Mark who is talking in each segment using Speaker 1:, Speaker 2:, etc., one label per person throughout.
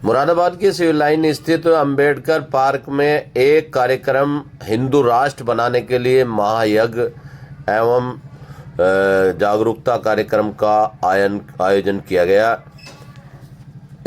Speaker 1: मुरादाबाद के civil line स्थित Ambedkar park में एक कार्यक्रम हिंदू राष्ट्र बनाने के लिए महायज्ञ एवं जागरूकता कार्यक्रम का आयोजन किया गया।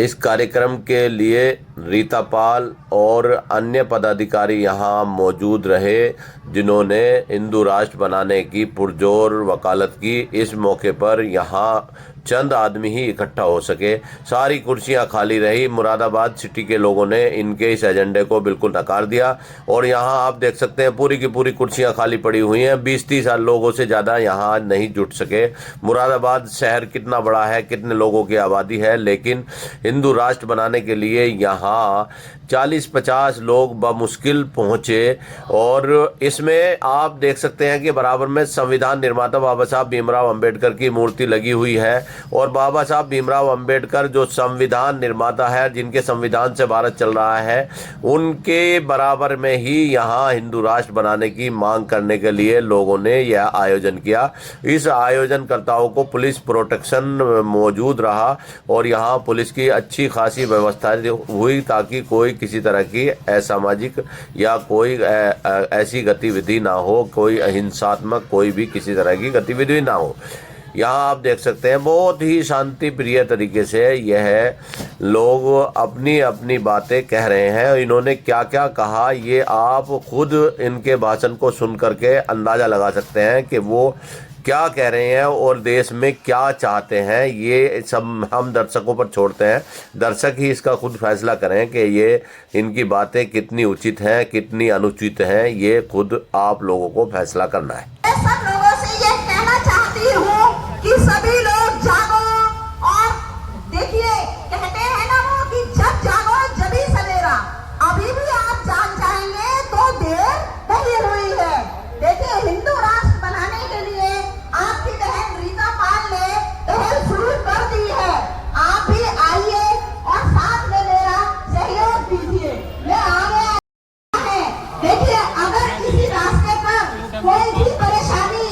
Speaker 1: इस कार्यक्रम के लिए रीता पाल और अन्य पदाधिकारी यहां मौजूद रहे, जिन्होंने हिंदू राष्ट्र बनाने की पुरजोर वकालत की। इस मौके पर यहां चंद आदमी ही इकट्ठा हो सके, सारी कुर्सियां खाली रही। मुरादाबाद सिटी के लोगों ने इनके इस एजेंडे को बिल्कुल नकार दिया और यहां आप देख सकते हैं पूरी की पूरी कुर्सियां खाली पड़ी हुई हैं। 20-30 लोगों से ज़्यादा यहां नहीं जुट सके। मुरादाबाद शहर कितना बड़ा है, कितने लोगों की आबादी है, लेकिन हिंदू राष्ट्र बनाने के लिए यहाँ 40-50 लोग बमुश्किल पहुंचे। और इसमें आप देख सकते हैं कि बराबर में संविधान निर्माता बाबा साहब भीमराव अंबेडकर की मूर्ति लगी हुई है और बाबा साहब भीमराव अंबेडकर जो संविधान निर्माता है, जिनके संविधान से भारत चल रहा है, उनके बराबर में ही यहाँ हिंदू राष्ट्र बनाने की मांग करने के लिए लोगों ने यह आयोजन किया। इस आयोजनकर्ताओं को पुलिस प्रोटेक्शन मौजूद रहा और यहाँ पुलिस की अच्छी खासी व्यवस्था हुई ताकि कोई किसी तरह की असामाजिक या कोई ऐसी गतिविधि ना हो, कोई अहिंसात्मक कोई भी किसी तरह की गतिविधि ना हो। यहाँ आप देख सकते हैं बहुत ही शांति प्रिय तरीके से यह लोग अपनी अपनी बातें कह रहे हैं। इन्होंने क्या क्या कहा ये आप खुद इनके भाषण को सुन करके अंदाज़ा लगा सकते हैं कि वो क्या कह रहे हैं और देश में क्या चाहते हैं। ये सब हम दर्शकों पर छोड़ते हैं, दर्शक ही इसका खुद फैसला करें कि ये इनकी बातें कितनी उचित हैं, कितनी अनुचित हैं। ये खुद आप लोगों को फैसला करना है।
Speaker 2: सब लोगों से ये कहना चाहती हूँ कि सभी लोग जागो और देखिए, कहते हैं ना वो कि जब जागो जभी सवेरा। अभी भी आप जाग जाएंगे तो देर नहीं हुई है। देखिए, हिंदू राष्ट्र बनाने के लिए आपकी बहन रीता पाल ने पहल शुरू कर दी है। आप भी आइए और साथ में मेरा सहयोग दीजिए। मैं आगे है। देखिए, अगर किसी रास्ते पर कोई भी परेशानी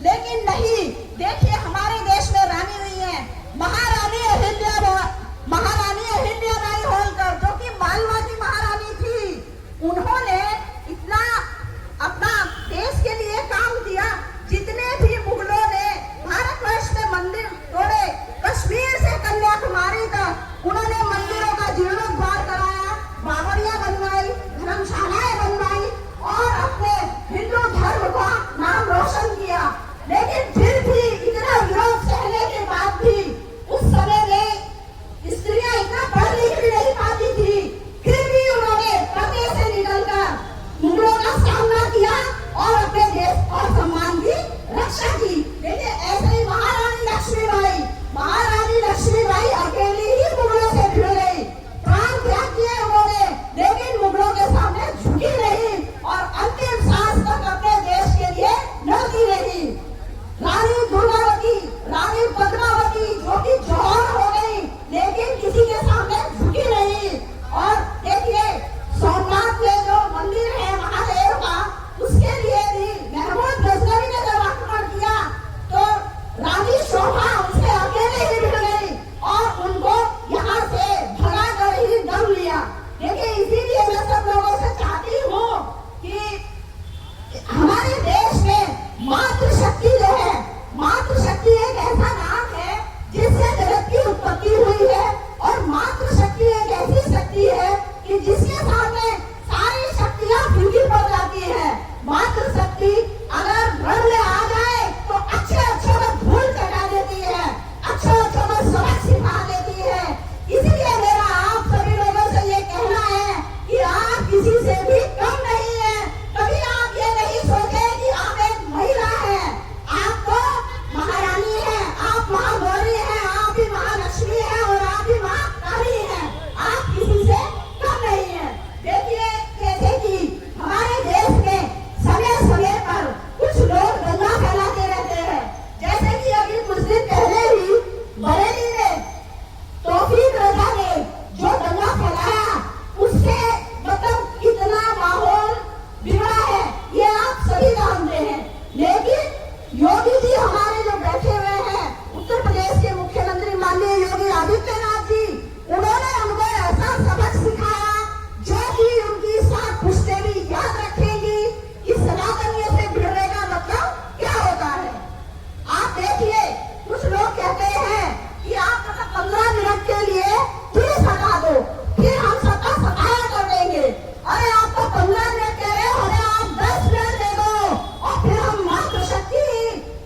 Speaker 2: लेकिन नहीं, देखिए हमारे देश में रानी हुई है महारानी अहिल्याबाई होलकर, जो कि मालवा की महारानी थी। उन्होंने इतना अपना देश के लिए काम किया। जितने भी मुगलों ने भारतवर्ष में मंदिर तोड़े, कश्मीर से कन्याकुमारी तक उन्होंने मंदिरों का जीर्णोद्धार कराया, बावड़ियां बनवाई, धर्मशालाएं बनवाई और अपने हिंदू धर्म का नाम रोशन किया। लेकिन फिर भी इतना विरोध सहने के बाद भी उस समय में स्त्रियां इतना पढ़ लिख भी नहीं पाती थी, फिर भी उन्होंने पर्दे से निकलकर मुगलों का सामना किया और अपने देश और सम्मान की रक्षा की। देखिए ऐसे ही महारानी लक्ष्मीबाई अकेली ही मुगलों से भिड़ गई, प्राण त्याग किए उन्होंने, लेकिन मुगलों के सामने झुकी नहीं और अंतिम सांस तक अपने देश के लिए लड़ती रही। रानी दुर्गावती, रानी पद्मावती जो कि जौहर हो गई, लेकिन किसी के सामने झुकी नहीं। और देखिए सोमनाथ में जो मंदिर है महादेव का, उसके लिए भी महमूद गजनवी ने जब आक्रमण किया तो रानी शोभा उससे अकेले ही भिड़ गई और उनको यहाँ से भगा कर ही दम लिया। देखिए इसीलिए मैं सब लोगों से चाहती हूँ कि हमारे देश में मातृशक्ति जो है, मातृशक्ति एक ऐसा नाम है जिससे जगत की उत्पत्ति हुई है और मातृशक्ति एक ऐसी शक्ति है कि जिसके सामने सारी शक्तियां फीकी पड़ जाती है। मातृशक्ति अगर रण में आ जाए तो अच्छे में धूल चटा देती है, अच्छे में सबक सिखा देती है। इसीलिए मेरा आप सभी लोगों से ये कहना है कि आप किसी से भी कम नहीं है। कभी आप ये नहीं सोचे कि आप एक महिला है, आप तो महारानी है, आप महागौरी है, आप ही महालक्ष्मी है और आप ही महाकाली है। आप किसी से कम नहीं है। देखिए जैसे कि हमारे देश में समय समय पर कुछ लोग दंगा फैलाते रहते हैं। जैसे कि अभी कुछ दिन पहले ही बरेली में तौफीक रजा ने जो दंगा फैलाया, उससे मतलब कितना माहौल बिगड़ा है ये आप सभी जानते हैं। लेकिन योगी जी हमारे जो बैठे हुए हैं, उत्तर प्रदेश के मुख्यमंत्री माननीय योगी आदित्यनाथ जी, उन्होंने हमको ऐसा सबक सिखाया जो कि उनकी 7 पुश्तें भी याद रखेंगी कि सनातनियों से भिड़ने का मतलब क्या होता है। आप देखिए कुछ लोग कहते हैं कि आप मतलब 15 मिनट के लिए पुलिस हटा दो, फिर हम सबका सफाया कर देंगे। अरे आपको 15 मिनट कह रहे हो, अरे आप 10 मिनट दे दो और फिर हम मातृशक्ति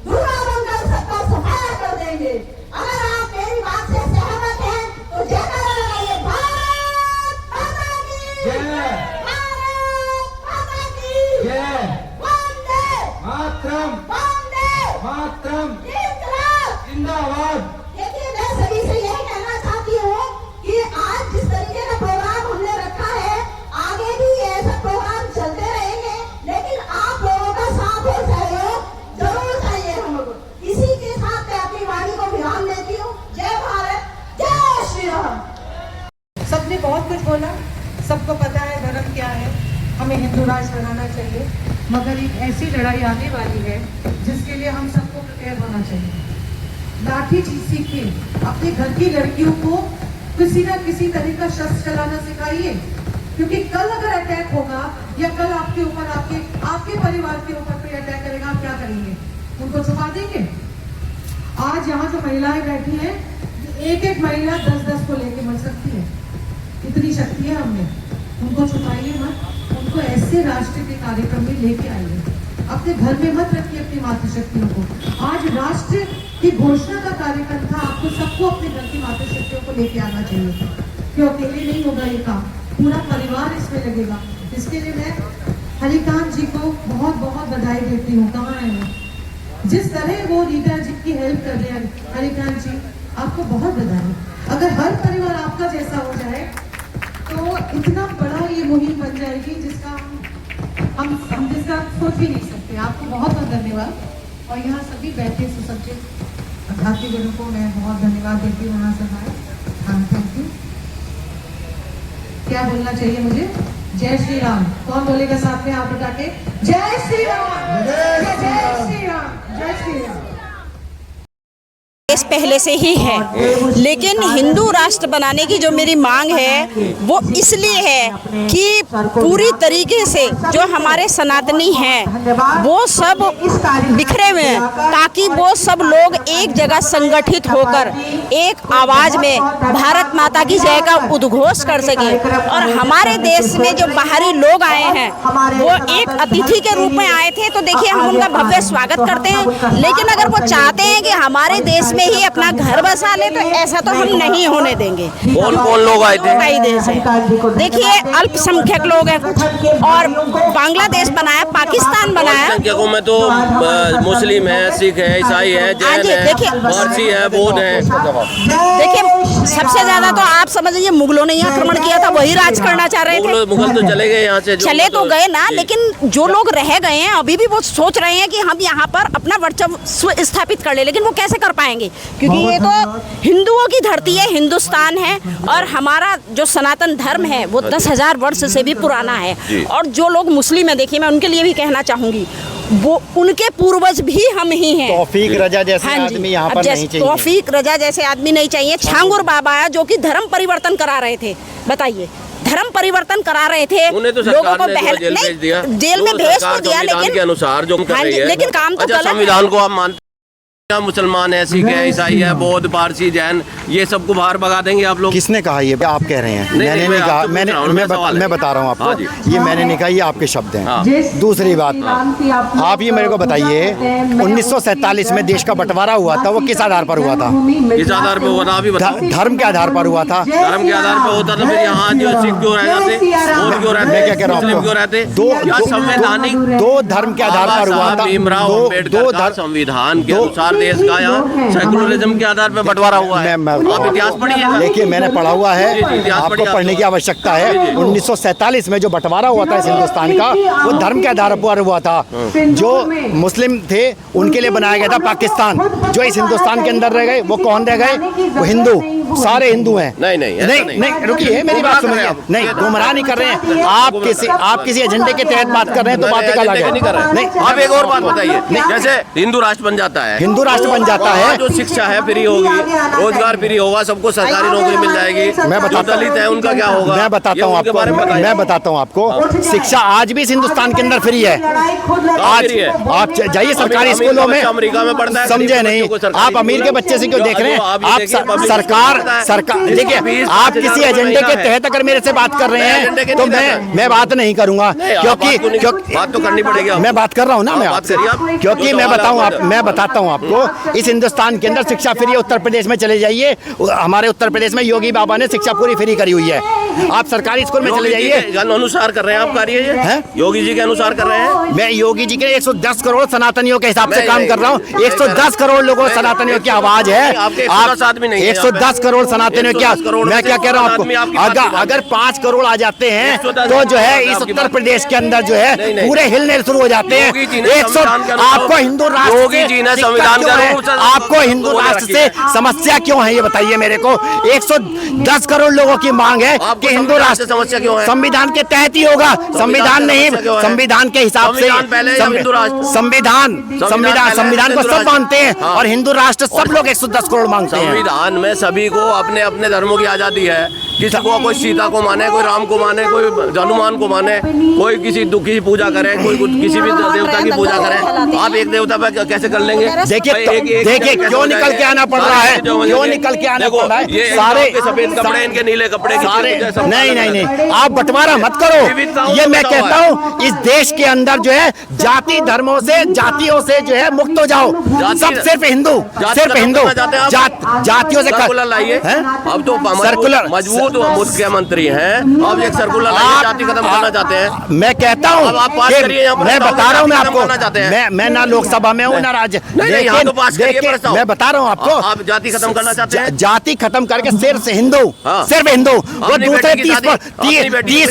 Speaker 2: दुर्गा बनकर सबका सफाया कर देंगे। अगर आप मेरी बात से सहमत हैं तो जयकारा लगाइए। भारत माता की जय, भारत माता की जय, वंदे
Speaker 3: मातरम मातरम
Speaker 2: इंकलाब
Speaker 3: जिंदाबाद।
Speaker 2: देखिए मैं सभी से यही कहना चाहती हूँ कि आज जिस तरीके का प्रोग्राम हमने रखा है, आगे भी ऐसा प्रोग्राम चलते रहेंगे, लेकिन आप लोगों का साथ और सहयोग जरूर चाहिए हमको। इसी के साथ मैं अपनी वाणी को विराम देती हूँ। जय भारत, जय श्री राम।
Speaker 4: सबने बहुत कुछ बोला, सबको पता है धर्म क्या है, हमें हिंदू राष्ट्र बनाना चाहिए, मगर एक ऐसी लड़ाई आने वाली है जिसके लिए हम सबको प्रिपेयर होना चाहिए। लाठी सीख के अपने घर की लड़कियों को किसी ना किसी तरह का शस्त्र चलाना सिखाइए, क्योंकि कल अगर अटैक होगा या कल आपके ऊपर आपके परिवार के ऊपर कोई अटैक करेगा, आप क्या करेंगे? उनको छुपा देंगे? आज यहाँ जो महिलाएं बैठी हैं, एक महिला 10-10 को लेके मर सकती है, इतनी शक्ति है हमें। उनको छुपाइए मत, उनको ऐसे राष्ट्र के कार्यक्रम में लेके आइए। अपने घर में मत रखिए अपनी मातृशक्तियों को। आज राष्ट्र की घोषणा का कार्यक्रम था, आपको सबको अपने घर की मातृशक्तियों को लेके आना चाहिए, क्यों अकेले नहीं होगा ये काम, पूरा परिवार इसमें लगेगा। इसके लिए मैं हरिकांत जी को बहुत बहुत बधाई देती हूँ। कहाँ है वो? जिस तरह वो रीटा जी की हेल्प कर रहे हैं, हरिकांत जी आपको बहुत बधाई। अगर हर परिवार आपका जैसा हो जाए तो इतना बड़ा ये मुहिम बन जाएगी जिसका हम जिसका सोच भी नहीं सकते। आपको बहुत बहुत धन्यवाद। और यहाँ सभी बैठे सुसज्जित अध्यात्मिक को मैं बहुत धन्यवाद देती हूँ। यहाँ सब हाँ, थैंक यू। क्या बोलना चाहिए मुझे? जय श्री राम। कौन बोलेगा साथ में? आप उठा के जय श्री राम, जय श्री राम, जय श्री
Speaker 5: बांग्लादेश पहले से ही है, लेकिन हिंदू राष्ट्र बनाने की जो मेरी मांग है वो इसलिए है कि पूरी तरीके से जो हमारे सनातनी हैं वो सब बिखरे हुए हैं, ताकि वो सब लोग एक जगह संगठित होकर एक आवाज में भारत माता की जय का उद्घोष कर सके। और हमारे देश में जो बाहरी लोग आए हैं वो एक अतिथि के रूप में आए थे, तो देखिए हम उनका भव्य स्वागत करते हैं, लेकिन अगर वो चाहते हैं कि हमारे देश में ही अपना घर बसा ले तो ऐसा तो हम नहीं होने देंगे।
Speaker 1: कौन कौन लोग आए थे?
Speaker 5: कई देश है, देखिए अल्पसंख्यक लोग हैं और बांग्लादेश बनाया, पाकिस्तान बनाया।
Speaker 1: संख्यकों में तो मुस्लिम है, सिख है, ईसाई है, जैन है, पारसी है, बौद्ध है।
Speaker 5: देखिए सबसे ज्यादा तो आप समझ लीजिए मुगलों ने ही आक्रमण किया था, वही राज करना चाह रहे थे।
Speaker 1: मुगल तो चले गए यहाँ से,
Speaker 5: चले तो गए ना, लेकिन जो लोग रह गए हैं अभी भी वो सोच रहे हैं कि हम यहाँ पर अपना वर्चस्व स्थापित कर ले, लेकिन वो कैसे कर पाएंगे, क्योंकि ये तो हिंदुओं की धरती है, हिंदुस्तान है, और हमारा जो सनातन धर्म है वो 10,000 वर्ष से भी पुराना है। और जो लोग मुस्लिम हैं, देखिए मैं उनके लिए भी कहना चाहूंगी, वो उनके पूर्वज भी हम ही हैं।
Speaker 6: तौफीक रजा जैसे आदमी यहाँ पर नहीं चाहिए।
Speaker 5: तौफीक रजा जैसे आदमी नहीं चाहिए। छांगुर बाबा है जो कि धर्म परिवर्तन करा रहे थे, बताइए धर्म परिवर्तन करा रहे थे, लोगों को जेल में भेज तो दिया, लेकिन
Speaker 1: के अनुसार जो कर रही है,
Speaker 5: लेकिन काम तो गलत है।
Speaker 1: संविधान को आप मानते हैं? मुसलमान है, सिख है, ईसाई है, बौद्ध, पारसी, जैन, ये सबको बाहर भगा देंगे आप लोग?
Speaker 6: किसने कहा ये? आप कह रहे हैं, मैंने नहीं कहा। मैं बता रहा हूँ आपको, ये मैंने नहीं कहा, ये आपके शब्द हैं। दूसरी बात, आप ये मेरे को बताइए 1947 में देश का बंटवारा हुआ था, वो किस आधार पर हुआ था?
Speaker 1: किस आधार पर हुआ था? अभी
Speaker 6: धर्म के आधार पर हुआ था।
Speaker 1: धर्म के आधार पर होता था, फिर यहाँ जो सिख क्यों रह जाते, और क्यों रहते,
Speaker 6: मैं क्या कह रहा हूँ,
Speaker 1: क्यों रहते?
Speaker 6: संवैधानिक दो धर्म के आधार पर हुआ था।
Speaker 1: भीमराव अम्बेडकर का संविधान के अनुसार देश का यहाँ सेकुलरिज्म के आधार पर बंटवारा हुआ है। आप इतिहास पढ़िए।
Speaker 6: देखिए मैंने पढ़ा हुआ है, आपको पढ़ने की आवश्यकता है। 1947 में जो बंटवारा हुआ था इस हिंदुस्तान का, वो धर्म के आधार पर हुआ था। जो मुस्लिम थे उनके लिए बनाया गया था पाकिस्तान। जो इस हिंदुस्तान के अंदर रह गए वो कौन रह गए? वो हिंदू, सारे हिंदू हैं। नहीं रुकिए, मेरी बात सुनिए। नहीं, गुमराह नहीं कर रहे हैं आप किसी एजेंडे के तहत बात कर रहे हैं तो बात अलग है।
Speaker 1: नहीं, आप एक और बात बताइए, जैसे हिंदू राष्ट्र बन जाता है,
Speaker 6: हिंदू राष्ट्र बन जाता है,
Speaker 1: जो शिक्षा है फ्री होगी, रोजगार फ्री होगा, सबको सरकारी नौकरी मिल जाएगी।
Speaker 6: मैं बताता,
Speaker 1: दलित है उनका क्या होगा?
Speaker 6: मैं बताता हूँ आपको, शिक्षा आज भी इस हिंदुस्तान के अंदर फ्री है। आज आप जाइए सरकारी स्कूलों में,
Speaker 1: अमेरिका में पढ़ता है,
Speaker 6: समझे नहीं? आप अमीर के बच्चे से क्यों देख रहे हैं? आप सरकार देखिए, आप किसी एजेंडे के तहत अगर मेरे से बात कर रहे हैं तो मैं बात नहीं करूंगा, क्योंकि
Speaker 1: बात तो करनी पड़ेगी।
Speaker 6: मैं बात कर रहा हूँ ना, मैं आपसे, क्योंकि मैं बताता हूँ आपको, इस हिंदुस्तान के अंदर शिक्षा फ्री है। उत्तर प्रदेश में चले जाइए, हमारे उत्तर प्रदेश में योगी बाबा ने शिक्षा पूरी फ्री करी हुई है। आप सरकारी स्कूल में चले जाइए।
Speaker 1: अनुसार कर रहे हैं आप कार्य है? योगी जी के अनुसार कर रहे हैं?
Speaker 6: मैं योगी जी के 110 करोड़ सनातनियों के हिसाब से काम कर रहा हूँ। 110 करोड़ लोगों सनातनियों की आवाज है। 110 करोड़ सनातनियों की, मैं क्या कह रहा हूँ आपको, अगर 5 करोड़ आ जाते हैं तो जो है इस उत्तर प्रदेश के अंदर जो है पूरे हिलने शुरू हो जाते हैं। आपको हिंदू राष्ट्र, आपको हिंदू राष्ट्र से समस्या क्यों है ये बताइए मेरे को। 110 करोड़ लोगों की मांग है कि हिंदू राष्ट्र
Speaker 1: समस्या क्यों है?
Speaker 6: संविधान के तहत ही होगा, संविधान नहीं, संविधान के हिसाब से, संविधान को सब मानते हैं और हिंदू राष्ट्र सब लोग 110 करोड़ मांगते हैं।
Speaker 1: संविधान में सभी को अपने अपने धर्मों की आजादी है। किसी को कोई सीता को माने, कोई राम को माने, कोई हनुमान को माने, कोई किसी दुखी की पूजा करे, कोई किसी भी देवता की पूजा करे। आप एक देवता पे कैसे कर लेंगे?
Speaker 6: देखिए क्यों निकल के आना पड़ रहा है, क्यों निकल के आना पड़ रहा है। सारे
Speaker 1: सफेद कपड़े, इनके नीले कपड़े,
Speaker 6: सारे नहीं, आप बंटवारा मत करो। ये मैं कहता हूँ, इस देश के अंदर जो है जाति धर्मों से, जातियों से जो है मुक्त हो जाओ। सब सिर्फ हिंदू, जातियों से
Speaker 1: लाइए। अब तो सर्कुलर मजबूत मुख्यमंत्री हैं, अब एक सर्कुलर जाति खत्म करना चाहते हैं।
Speaker 6: मैं कहता हूँ, मैं बता रहा हूँ मैं आपको, मैं ना लोकसभा में हूँ ना राज्य, मैं बता रहा हूँ आपको,
Speaker 1: आप जाति खत्म करना चाहते हैं।
Speaker 6: जाति खत्म करके सिर्फ हिंदू, वो दूसरे 30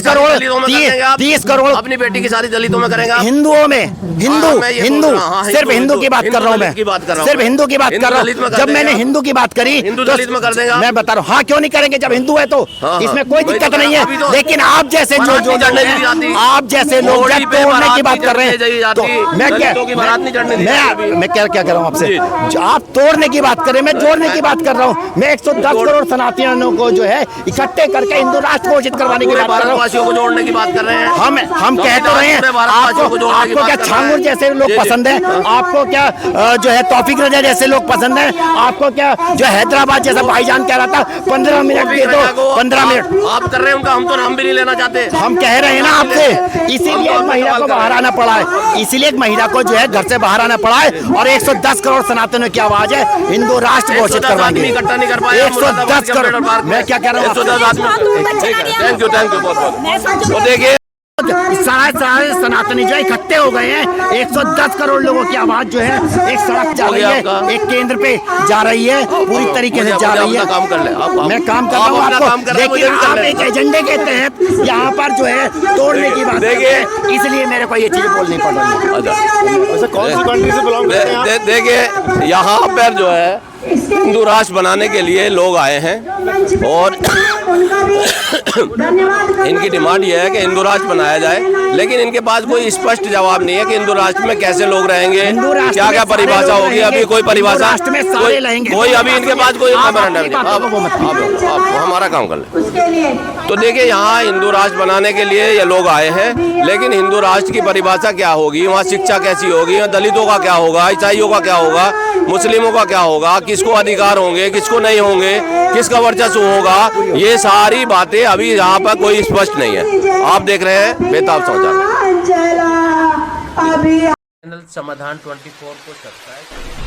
Speaker 6: करोड़
Speaker 1: अपनी बेटी की शादी दलितों में करेंगे।
Speaker 6: हिंदुओं में, हिंदू सिर्फ हिंदू की बात कर रहा हूँ मैं, सिर्फ हिंदू की बात कर रहा हूँ। जब मैंने हिंदू की बात करी तो
Speaker 1: दलित में कर देगा।
Speaker 6: मैं बता रहा हूँ, हाँ क्यों नहीं करेंगे? जब हिंदू है तो
Speaker 1: हाँ,
Speaker 6: इसमें कोई
Speaker 1: वही
Speaker 6: दिक्कत
Speaker 1: तो
Speaker 6: नहीं
Speaker 1: अभी
Speaker 6: है,
Speaker 1: तो
Speaker 6: लेकिन आप जैसे जो
Speaker 1: बारात
Speaker 6: जो
Speaker 1: नहीं चढ़ने
Speaker 6: लोग
Speaker 1: दी
Speaker 6: हैं,
Speaker 1: जाती।
Speaker 6: आप जैसे लोग
Speaker 1: घोड़ी
Speaker 6: जब
Speaker 1: पे
Speaker 6: तोड़ने
Speaker 1: बारात
Speaker 6: की बात
Speaker 1: नहीं
Speaker 6: कर रहे
Speaker 1: चढ़ने दी
Speaker 6: हैं, तो
Speaker 1: जाती।
Speaker 6: मैं क्या
Speaker 1: दलितों की बारात नहीं चढ़ने दी जाती।
Speaker 6: मैं क्या कह रहा हूँ आपसे,
Speaker 1: जी।
Speaker 6: जो आप तोड़ने की बात कर रहे हैं, मैं जोड़ने की बात कर रहा हूँ। मैं 110 करोड़ सनातनियों को जो है इकट्ठे करके हिंदू राष्ट्र घोषित करवाने की
Speaker 1: पूरे
Speaker 6: बात कर रहा हूँ।
Speaker 1: भारतवासियों को जोड़ने की बात कर रहे हैं।
Speaker 6: हम कह तो रहे हैं,
Speaker 1: पूरे भारतवासियों को जोड़ने की
Speaker 6: आपको
Speaker 1: बात
Speaker 6: क्या
Speaker 1: कर रहे
Speaker 6: छांगुर
Speaker 1: हैं।
Speaker 6: जैसे लोग
Speaker 1: जी, जी।
Speaker 6: पसंद है, आपको क्या जो है तौफीक रजा जैसे लोग पसंद है, आपको क्या जो हैदराबाद जैसा भाईजान कह रहा था 15 मिनट दे दो, 15 मिनट
Speaker 1: आप कर रहे हैं उनका, हम तो नाम भी नहीं लेना चाहते।
Speaker 6: हम कह रहे हैं ना आपसे, इसीलिए एक महिला को बाहर आना पड़ा है, इसीलिए एक महिला को जो है घर से बाहर आना पड़ा है। और 110 करोड़ सनातनियों की आवाज है, हिंदू राष्ट्र घोषित करवाएंगे।
Speaker 1: इकट्ठा नहीं कर पाया
Speaker 6: 110 करोड़, मैं क्या कह रहा हूँ,
Speaker 1: 110 आदमी। थैंक यू बहुत बहुत। तो देखिए
Speaker 6: सारे सनातनी जो है इकट्ठे हो गए हैं, 110 करोड़ लोगों की आवाज जो है एक सड़क जा रही है, एक केंद्र पे जा रही है, पूरी तरीके से जा रही है।
Speaker 1: काम कर ले आप,
Speaker 6: मैं काम कर रहा हूँ आपको, लेकिन आप एक एजेंडे के तहत यहाँ पर जो है तोड़ने की बात
Speaker 1: देखिए,
Speaker 6: इसलिए मेरे को ये चीज बोलनी पड़ रही है।
Speaker 3: कौन सी कंट्री से बिलोंग करते हैं आप?
Speaker 1: देखिए यहाँ पर जो है हिंदू राष्ट्र बनाने के लिए लोग आए हैं और इनकी डिमांड ये है कि हिंदू राष्ट्र बनाया जाए, लेकिन इनके पास कोई स्पष्ट जवाब नहीं है कि हिंदू राष्ट्र में कैसे लोग रहेंगे, क्या क्या परिभाषा होगी। अभी कोई परिभाषा कोई अभी इनके पास कोई मेमोरेंडम नहीं। आप हमारा काम कर ले। तो देखिए यहाँ हिंदू राष्ट्र बनाने के लिए ये लोग आए हैं, लेकिन हिंदू राष्ट्र की परिभाषा क्या होगी, वहाँ शिक्षा कैसी होगी, दलितों का क्या होगा, ईसाइयों का क्या होगा, मुस्लिमों का क्या होगा, किसको अधिकार होंगे, किसको नहीं होंगे, किसका वर्चस्व होगा, ये सारी बातें अभी यहाँ पर कोई स्पष्ट नहीं है। आप देख रहे हैं बेताब समाचार। चैनल समाधान 24 को सब्सक्राइब